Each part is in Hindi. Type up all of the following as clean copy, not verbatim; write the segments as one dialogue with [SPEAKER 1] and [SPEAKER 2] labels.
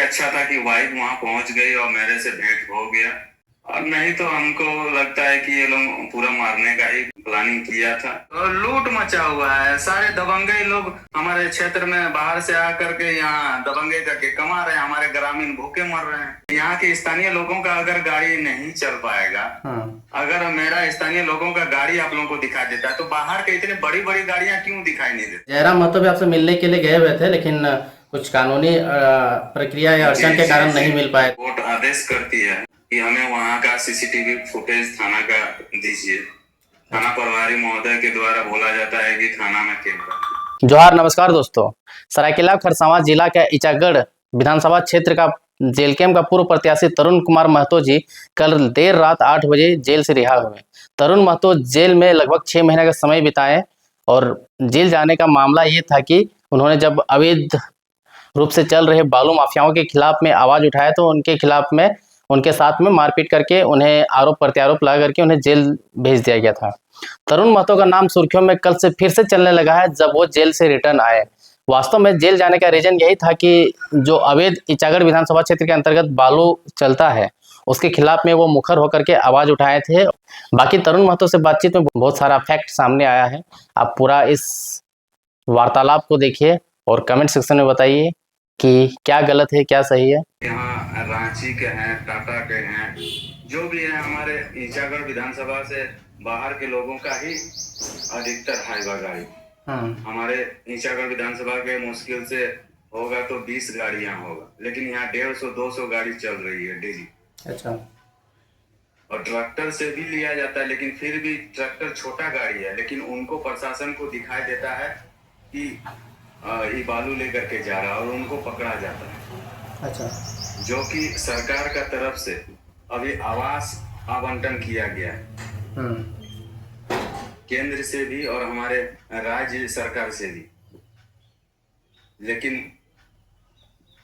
[SPEAKER 1] अच्छा था कि वाइफ वहां पहुंच गई और मेरे से भेंट हो गया, और नहीं तो हमको लगता है कि ये लोग पूरा मारने का ही प्लानिंग किया था। और लूट मचा हुआ है, सारे दबंगई लोग हमारे क्षेत्र में बाहर से आकर के यहाँ दबंगई करके कमा रहे हैं, हमारे ग्रामीण भूखे मर रहे हैं। यहाँ के स्थानीय लोगों का अगर गाड़ी नहीं चल पाएगा, अगर मेरा स्थानीय लोगों का गाड़ी आप लोगों को दिखा देता है, तो बाहर के इतने बड़ी बड़ी गाड़ियां क्यों दिखाई नहीं देती?
[SPEAKER 2] जयराम महतो भी आपसे मिलने के लिए गए हुए थे, लेकिन कुछ कानूनी प्रक्रिया या अड़चन के कारण नहीं मिल पाए।
[SPEAKER 1] कोर्ट आदेश करती है कि हमें वहाँ का सीसीटीवी फुटेज थाना का दीजिए। थाना प्रभारी महोदय के द्वारा बोला जाता है कि थाना में कैमरा।
[SPEAKER 2] जोहार, नमस्कार दोस्तों। सरायकेला खरसावां जिला के ईचागढ़ विधानसभा क्षेत्र का जेल कैंप का पूर्व प्रत्याशी तरुण कुमार महतो जी कल देर रात 8 बजे जेल से रिहा हुए। तरुण महतो जेल में लगभग 6 महीने का समय बिताए और जेल जाने का मामला ये था कि उन्होंने जब अवैध रूप से चल रहे बालू माफियाओं के खिलाफ में आवाज उठाया तो उनके खिलाफ में उनके साथ में मारपीट करके उन्हें आरोप प्रत्यारोप लगा करके उन्हें जेल भेज दिया गया था। तरुण महतो का नाम सुर्खियों में कल से फिर से चलने लगा है जब वो जेल से रिटर्न आए। वास्तव में जेल जाने का रीजन यही था कि जो अवैध ईचागढ़ विधानसभा क्षेत्र के अंतर्गत बालू चलता है उसके खिलाफ में वो मुखर होकर के आवाज उठाए थे। बाकी तरुण महतो से बातचीत में बहुत सारा फैक्ट सामने आया है। आप पूरा इस वार्तालाप को देखिए और कमेंट सेक्शन में बताइए कि क्या गलत है क्या सही है।
[SPEAKER 1] यहाँ रांची के हैं, टाटा के हैं, जो भी है, हमारे ईचागढ़ विधानसभा से बाहर के लोगों का ही अधिकतर हाईवा गाड़ी। हमारे ईचागढ़ विधानसभा के मुश्किल से होगा तो 20 गाड़ियां होगा, लेकिन यहाँ 150-200 गाड़ी चल रही है डेली। अच्छा। और ट्रैक्टर से भी लिया जाता है, लेकिन फिर भी ट्रैक्टर छोटा गाड़ी है, लेकिन उनको प्रशासन को दिखाई देता है कि ये बालू लेकर के जा रहा है और उनको पकड़ा जाता है। अच्छा। जो कि सरकार का तरफ से अभी आवास आवंटन किया गया है, केंद्र से भी और हमारे राज्य सरकार से भी, लेकिन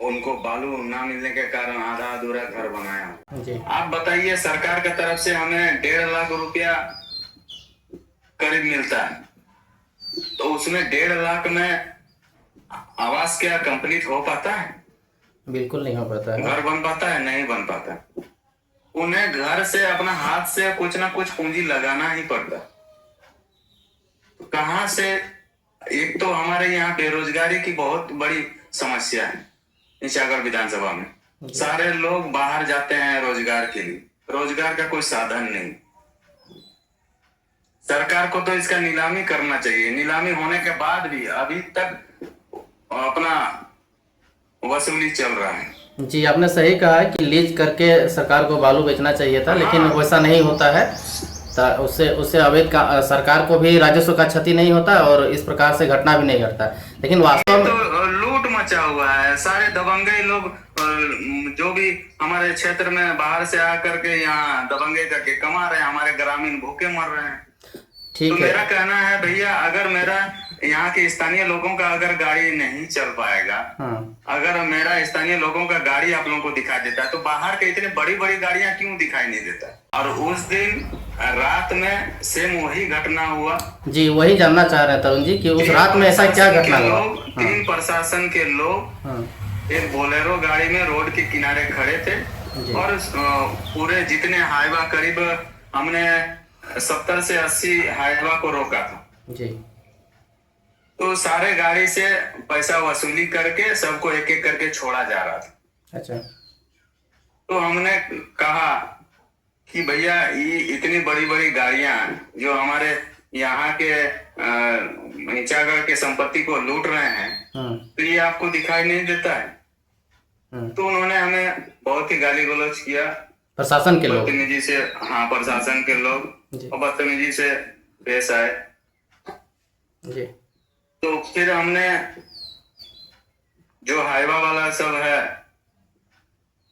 [SPEAKER 1] उनको बालू ना मिलने के कारण आधा अधूरा घर बनाया। आप बताइए, सरकार की तरफ से हमें 1.5 लाख रुपया करीब मिलता है, तो उसमें 1.5 लाख में आवास क्या कंप्लीट हो पाता है? बिल्कुल नहीं हो पाता है। घर बन पाता है? नहीं बन पाता। उन्हें घर से अपना हाथ से कुछ ना कुछ पूंजी लगाना ही पड़ता। तो कहां से? एक तो हमारे यहाँ बेरोजगारी की बहुत बड़ी समस्या है ईचागढ़ विधानसभा में। सारे लोग बाहर जाते हैं रोजगार के लिए, रोजगार का कोई साधन नहीं। सरकार को तो इसका नीलामी करना चाहिए। नीलामी होने के बाद भी अभी तक अपना वसूली चल रहा है। जी, आपने सही कहा कि लीज करके सरकार को बालू बेचना चाहिए था, लेकिन वैसा नहीं होता है। उससे अवैध का सरकार को भी राजस्व का क्षति नहीं होता और इस प्रकार से घटना भी नहीं घटता। लेकिन वास्तव में तो लूट मचा हुआ है, सारे दबंगई लोग जो भी हमारे क्षेत्र में बाहर से आकर के यहाँ दबंगई करके कमा रहे हैं, हमारे ग्रामीण भूखे मर रहे हैं। ठीक है। मेरा कहना है भैया, अगर मेरा यहाँ के स्थानीय लोगों का अगर गाड़ी नहीं चल पाएगा, अगर मेरा स्थानीय लोगों का गाड़ी आप लोगों को दिखा देता है, तो बाहर के इतने बड़ी बड़ी गाड़ियां क्यों दिखाई नहीं देता? और उस दिन रात में सेम वही घटना हुआ। जी, वही जानना चाह रहे हैं तरुण जी कि उस रात में ऐसा क्या घटना हुआ? 3 प्रशासन के लोग एक बोलेरो गाड़ी में रोड के किनारे खड़े थे और पूरे जितने हाईवा, करीब हमने 70 से 80 हाईवा को रोका था जी। तो सारे गाड़ी से पैसा वसूली करके सबको एक एक करके छोड़ा जा रहा था। अच्छा। तो हमने कहा कि भैया, ये इतनी बड़ी बड़ी गाड़ियां जो हमारे यहाँ के ईचागढ़ के संपत्ति को लूट रहे हैं, तो ये आपको दिखाई नहीं देता है? तो उन्होंने हमें बहुत ही गाली गलौज किया, प्रशासन के लोग, बदतमीजी से। हाँ, प्रशासन के लोग बदतमीजी से पेश आए जी। तो फिर हमने जो हाईवा वाला सब है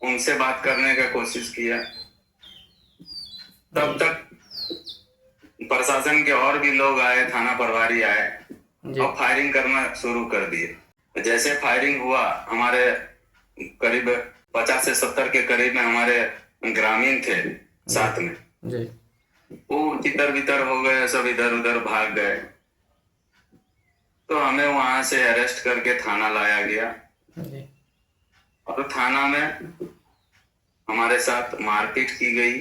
[SPEAKER 1] उनसे बात करने का कोशिश किया, तब तक प्रशासन के और भी लोग आए, थाना प्रभारी आए और फायरिंग करना शुरू कर दिए। जैसे फायरिंग हुआ, हमारे करीब 50 से 70 के करीब में हमारे ग्रामीण थे साथ में जी। वो तितर बितर हो गए, सब इधर उधर भाग गए। तो हमें वहां से अरेस्ट करके थाना लाया गया और थाना में हमारे साथ मारपीट की गई।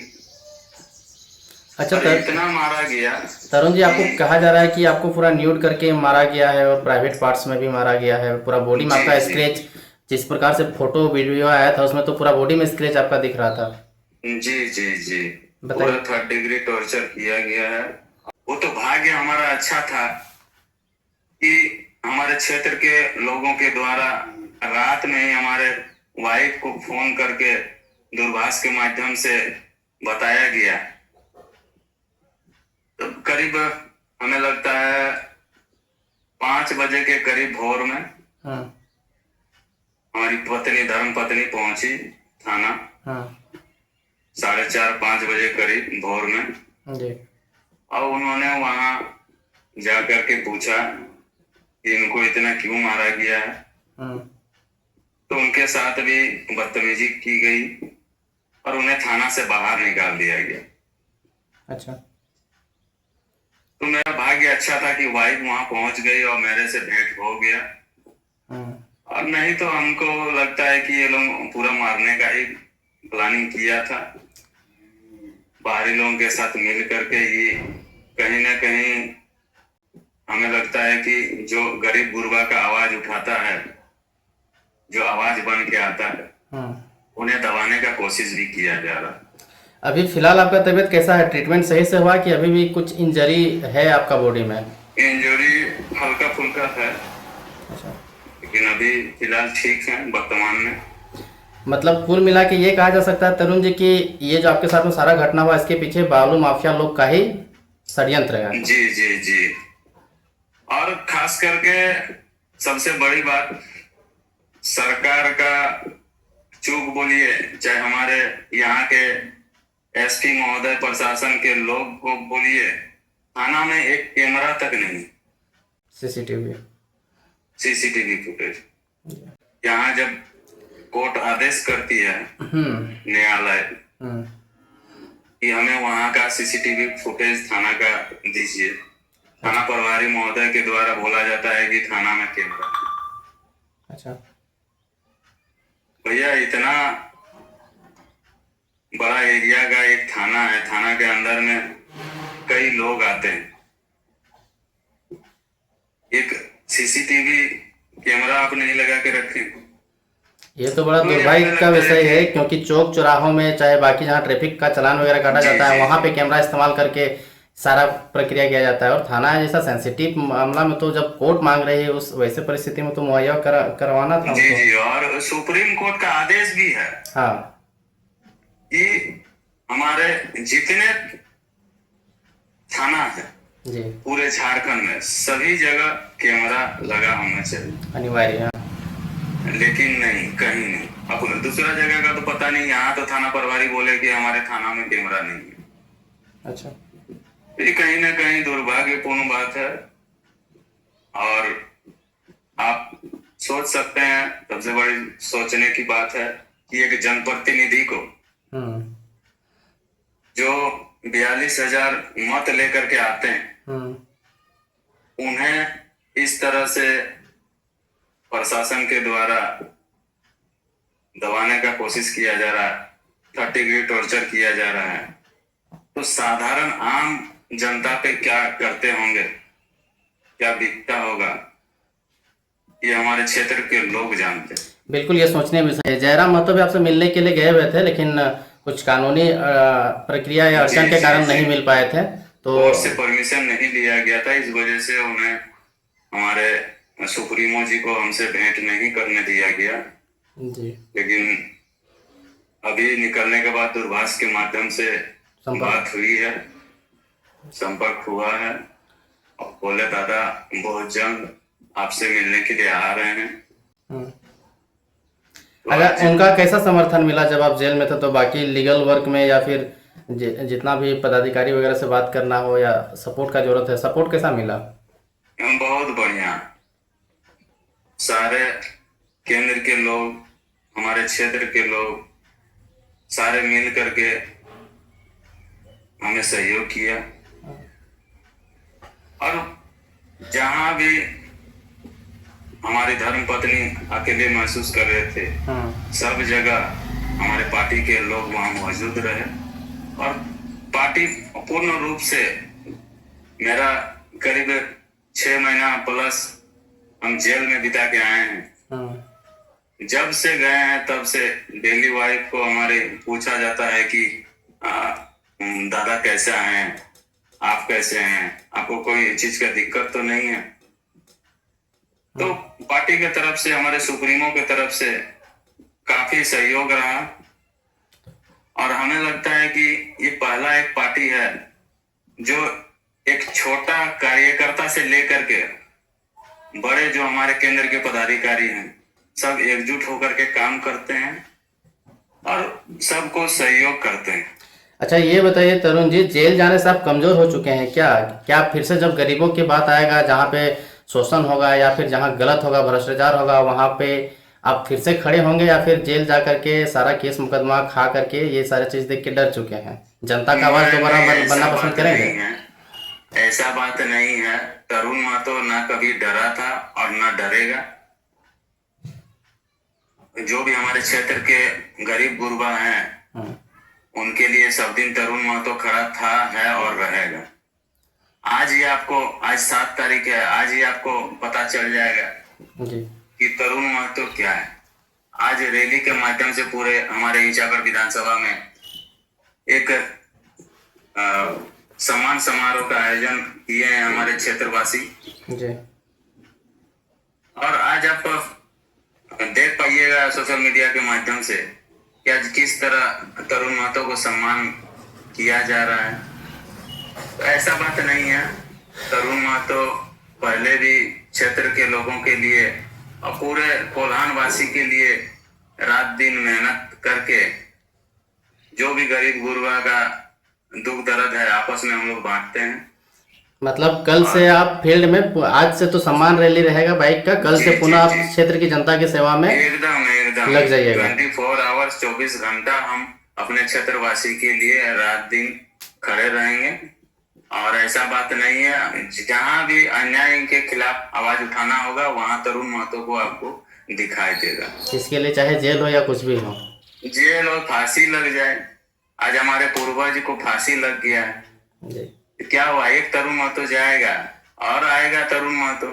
[SPEAKER 2] अच्छा
[SPEAKER 1] और इतना मारा गया।
[SPEAKER 2] तरुण जी, आपको कहा जा रहा है कि आपको पूरा न्यूड करके मारा गया है और प्राइवेट पार्ट्स में भी मारा गया है, पूरा बॉडी में आपका स्क्रैच, जिस प्रकार से फोटो वीडियो आया था उसमें तो पूरा बॉडी में स्क्रैच आपका दिख रहा था।
[SPEAKER 1] जी जी जी, पूरा 3rd डिग्री टॉर्चर किया गया है। वो तो भाग्य हमारा अच्छा था कि हमारे क्षेत्र के लोगों के द्वारा रात में ही हमारे वाइफ को फोन करके दूरभाष के माध्यम से बताया गया। तो करीब हमें लगता है 5 बजे के करीब भोर में हमारी पत्नी, धर्म पत्नी पहुंची थाना। 4:30-5 बजे करीब भोर में
[SPEAKER 2] जी।
[SPEAKER 1] और उन्होंने वहां जाकर के पूछा कि इनको इतना क्यों मारा गया है। तो उनके साथ भी बदतमीजी की गई और उन्हें थाना से बाहर निकाल दिया गया।
[SPEAKER 2] अच्छा।
[SPEAKER 1] तो मेरा भाग्य अच्छा था कि वाइफ वहां पहुंच गई और मेरे से भेंट हो गया। और नहीं तो हमको लगता है कि ये लोग पूरा मारने का ही प्लानिंग किया था। बाहरी लोगों के साथ मिल करके ये कहीं ना कहीं हमें लगता है कि जो गरीब गुरबा का आवाज उठाता है, जो आवाज बन के आता है, उन्हें दबाने का कोशिश भी किया जा रहा है।
[SPEAKER 2] अभी फिलहाल आपका तबीयत कैसा है? ट्रीटमेंट सही से हुआ कि अभी भी कुछ इंजरी है आपका बॉडी में?
[SPEAKER 1] इंजरी हल्का फुल्का है।
[SPEAKER 2] अच्छा।
[SPEAKER 1] लेकिन अभी फिलहाल ठीक है वर्तमान में।
[SPEAKER 2] मतलब कुल मिला के ये कहा जा सकता है तरुण जी कि ये जो आपके साथ में सारा घटना हुआ इसके पीछे बालू माफिया लोग का ही षड्यंत्र है।
[SPEAKER 1] जी जी जी। और खास करके सबसे बड़ी बात, सरकार का चूक बोलिए, चाहे हमारे यहाँ के एसपी महोदय, प्रशासन के लोग को बोलिए, थाना में एक कैमरा तक नहीं, सीसीटीवी फुटेज। यहाँ जब कोर्ट आदेश करती है न्यायालय कि हमें वहां का सीसीटीवी फुटेज थाना का दीजिए, थाना प्रभारी महोदय के द्वारा बोला जाता है कि थाना में कैमरा।
[SPEAKER 2] अच्छा
[SPEAKER 1] भैया, इतना बड़ा एरिया का एक थाना है, थाना के अंदर में कई लोग आते हैं, एक सीसीटीवी कैमरा आप नहीं लगा के रखें?
[SPEAKER 2] ये तो बड़ा दुर्भाग्य का विषय है, क्योंकि चौक चौराहों में चाहे बाकी जहाँ ट्रैफिक का चालान वगैरह काटा जाता है वहां पे कैमरा इस्तेमाल करके सारा प्रक्रिया किया जाता है, और थाना जैसा सेंसिटिव मामला में तो जब कोर्ट मांग रही है उस वैसे परिस्थिति में तो मुहैया करवाना था।
[SPEAKER 1] जी जी, और सुप्रीम कोर्ट का आदेश भी है कि हमारे जितने थाना है
[SPEAKER 2] जी
[SPEAKER 1] पूरे झारखंड में सभी जगह कैमरा लगा होना चाहिए,
[SPEAKER 2] अनिवार्य।
[SPEAKER 1] लेकिन नहीं, कहीं नहीं। अब दूसरा जगह का तो पता नहीं, यहाँ तो थाना प्रभारी बोले कि हमारे थाना में कैमरा नहीं है।
[SPEAKER 2] अच्छा,
[SPEAKER 1] ये कहीं ना कहीं दुर्भाग्यपूर्ण बात है। और आप सोच सकते हैं, सबसे बड़ी सोचने की बात है कि एक जनप्रतिनिधि को जो 42,000 मत लेकर के आते हैं, उन्हें इस तरह से प्रशासन के द्वारा दबाने का कोशिश किया जा रहा है, 3rd डिग्री टॉर्चर किया जा रहा है, तो साधारण आम जनता पे क्या करते होंगे, क्या बीतता होगा, ये हमारे क्षेत्र के लोग जानते हैं।
[SPEAKER 2] बिल्कुल, ये सोचने विषय है। जयराम महतो भी आपसे मिलने के लिए गए हुए थे, लेकिन कुछ कानूनी प्रक्रिया या अड़चन के कारण नहीं मिल पाए थे, तो
[SPEAKER 1] कोर्ट से परमिशन नहीं लिया गया था, इस वजह से उन्हें हमारे सुप्रीमो जी को हमसे भेंट नहीं करने दिया गया
[SPEAKER 2] जी।
[SPEAKER 1] लेकिन अभी निकलने के बाद दूरभाष के माध्यम से बात हुई है, संपर्क हुआ है, और बोले दादा बहुत जल्द आपसे मिलने के लिए आ रहे हैं।
[SPEAKER 2] अगर उनका कैसा समर्थन मिला जब आप जेल में थे, तो बाकी लीगल वर्क में या फिर जितना भी पदाधिकारी वगैरह से बात करना हो या सपोर्ट का जरूरत है, सपोर्ट कैसा मिला?
[SPEAKER 1] बहुत बढ़िया, सारे केंद्र के लोग, हमारे क्षेत्र के लोग सारे मिल करके हमें सहयोग किया, और जहां भी हमारी धर्म पत्नी अकेले महसूस कर रहे थे। सब जगह हमारे पार्टी के लोग वहां मौजूद रहे और पार्टी पूर्ण रूप से मेरा करीब 6 महीना प्लस हम जेल में बिता के आए हैं। जब से गए हैं तब से डेली वाइफ को हमारे पूछा जाता है कि दादा कैसे हैं, आप कैसे हैं, आपको कोई चीज का दिक्कत तो नहीं है। तो पार्टी के तरफ से, हमारे सुप्रीमो के तरफ से काफी सहयोग रहा और हमें लगता है कि ये पहला एक पार्टी है जो एक छोटा कार्यकर्ता से लेकर के बड़े जो हमारे केंद्र के पदाधिकारी हैं सब एकजुट होकर के काम करते हैं और सबको सहयोग करते हैं।
[SPEAKER 2] अच्छा ये बताइए तरुण जी, जेल जाने से आप कमजोर हो चुके हैं क्या फिर से जब गरीबों की बात आएगा, जहाँ पे शोषण होगा या फिर जहाँ गलत होगा, भ्रष्टाचार होगा, वहाँ पे आप फिर से खड़े होंगे या फिर जेल जा करके सारा केस मुकदमा खा करके ये सारे चीज देख के डर चुके हैं, जनता का आवाज दोबारा बनना पसंद करेंगे?
[SPEAKER 1] ऐसा बात नहीं है। तरुण महतो ना कभी डरा था और ना डरेगा। जो भी हमारे क्षेत्र के गरीब गुरबा हैं उनके लिए सब दिन तरुण महतो खड़ा था, है और रहेगा। आज ही आपको, आज 7 तारीख है, आज ही आपको पता चल जाएगा
[SPEAKER 2] जी
[SPEAKER 1] कि तरुण महतो क्या है। आज रैली के माध्यम से पूरे हमारे ईचागढ़ विधानसभा में एक सम्मान समारोह का आयोजन किए हैं हमारे क्षेत्रवासी
[SPEAKER 2] जी।
[SPEAKER 1] और आज आप देख पाइएगा सोशल मीडिया के माध्यम से कि आज किस तरह तरुण महतो को सम्मान किया जा रहा है। तो ऐसा बात नहीं है। तरुण महतो पहले भी क्षेत्र के लोगों के लिए और पूरे कोल्हान वासी के लिए रात दिन मेहनत करके जो भी गरीब गुरबा का दुख दर्द है आपस में हम लोग बांटते हैं। मतलब
[SPEAKER 2] कल से आप फील्ड में, आज से तो सम्मान रैली रहेगा बाइक का, कल से पुनः आप क्षेत्र की जनता की सेवा में
[SPEAKER 1] एकदम
[SPEAKER 2] लग जाइएगा।
[SPEAKER 1] 24 आवर्स 24 घंटा हम अपने क्षेत्रवासी के लिए रात दिन खड़े रहेंगे। और ऐसा बात नहीं है, जहाँ भी अन्याय के खिलाफ आवाज उठाना होगा वहाँ तरुण महतो को आपको दिखाई देगा।
[SPEAKER 2] इसके लिए चाहे जेल हो या कुछ भी हो,
[SPEAKER 1] जेल और फांसी लग जाए। आज हमारे पूर्वज को फांसी लग गया है, क्या हुआ? एक तरुण महतो जाएगा और आएगा तरुण महतो।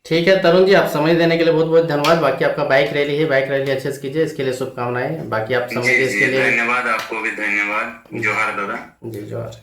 [SPEAKER 2] ठीक है तरुण जी, आप समय देने के लिए बहुत बहुत धन्यवाद। बाकी आपका बाइक रैली है, बाइक रैली अच्छे से कीजिए, इसके लिए शुभकामनाएं। बाकी आप समय देने के लिए
[SPEAKER 1] धन्यवाद। आपको भी धन्यवाद। जोहार दादा।
[SPEAKER 2] जी जोहार।